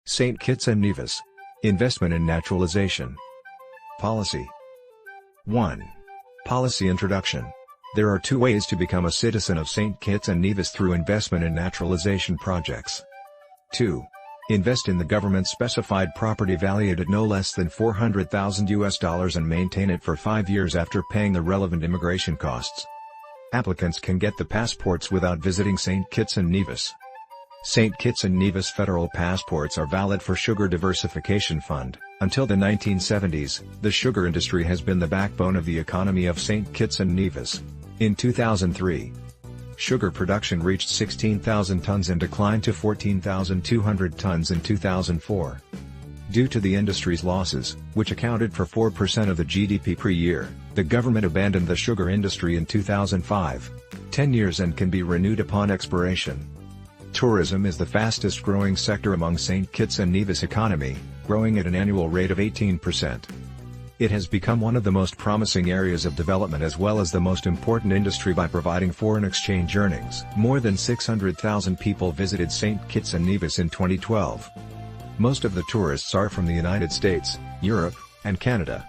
St. Kitts and Nevis. Investment and Naturalization. Policy. 1. Policy Introduction. There are two ways to become a citizen of St. Kitts and Nevis through investment and naturalization projects. 2. Invest in the government-specified property valued at no less than $400,000 and maintain it for 5 years after paying the relevant immigration costs. Applicants can get the passports without visiting St. Kitts and Nevis. St. Kitts and Nevis federal passports are valid for Sugar Diversification Fund. Until the 1970s, the sugar industry has been the backbone of the economy of St. Kitts and Nevis. In 2003, sugar production reached 16,000 tons and declined to 14,200 tons in 2004. Due to the industry's losses, which accounted for 4% of the GDP per year, the government abandoned the sugar industry in 2005. 10 years and can be renewed upon expiration. Tourism is the fastest growing sector among St. Kitts and Nevis economy, growing at an annual rate of 18%. It has become one of the most promising areas of development as well as the most important industry by providing foreign exchange earnings. More than 600,000 people visited St. Kitts and Nevis in 2012. Most of the tourists are from the United States, Europe, and Canada.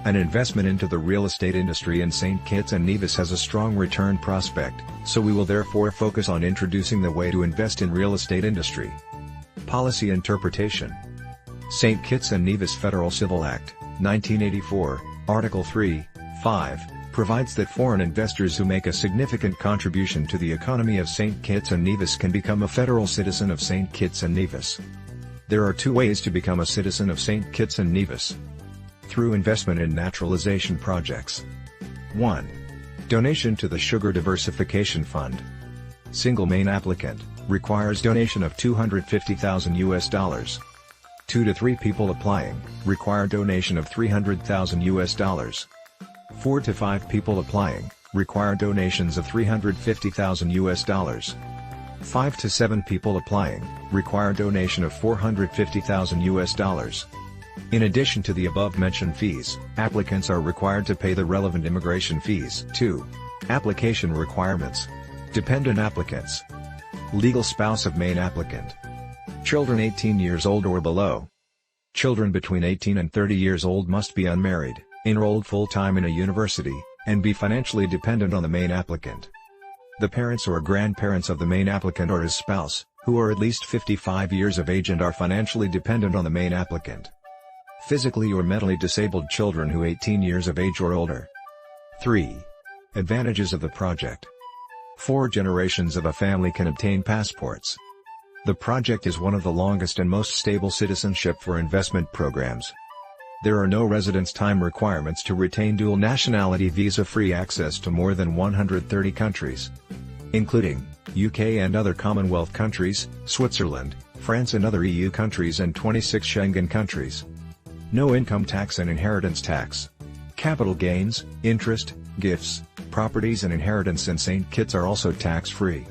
An investment into the real estate industry in St. Kitts and Nevis has a strong return prospect, so we will therefore focus on introducing the way to invest in real estate industry. Policy Interpretation. St. Kitts and Nevis Federal Civil Act, 1984, Article 3, 5, provides that foreign investors who make a significant contribution to the economy of St. Kitts and Nevis can become a federal citizen of St. Kitts and Nevis. There are two ways to become a citizen of St. Kitts and Nevis. Through investment in naturalization projects. 1. Donation to the Sugar Diversification Fund. Single main applicant, requires donation of $250,000. 2 to 3 people applying, require donation of $300,000. 4 to 5 people applying, require donations of $350,000. 5 to 7 people applying, require donation of $450,000. In addition to the above-mentioned fees, applicants are required to pay the relevant immigration fees. 2. Application requirements. Dependent applicants. Legal spouse of main applicant. Children 18 years old or below. Children between 18 and 30 years old must be unmarried, enrolled full-time in a university, and be financially dependent on the main applicant. The parents or grandparents of the main applicant or his spouse, who are at least 55 years of age and are financially dependent on the main applicant. Physically or mentally disabled children who 18 years of age or older. 3. Advantages of the project. 4 generations of a family can obtain passports. The project is one of the longest and most stable citizenship for investment programs. There are no residence time requirements to retain dual nationality visa-free access to more than 130 countries, including UK and other Commonwealth countries, Switzerland, France and other EU countries and 26 Schengen countries. No income tax and inheritance tax. Capital gains, interest, gifts, properties and inheritance in St. Kitts are also tax-free.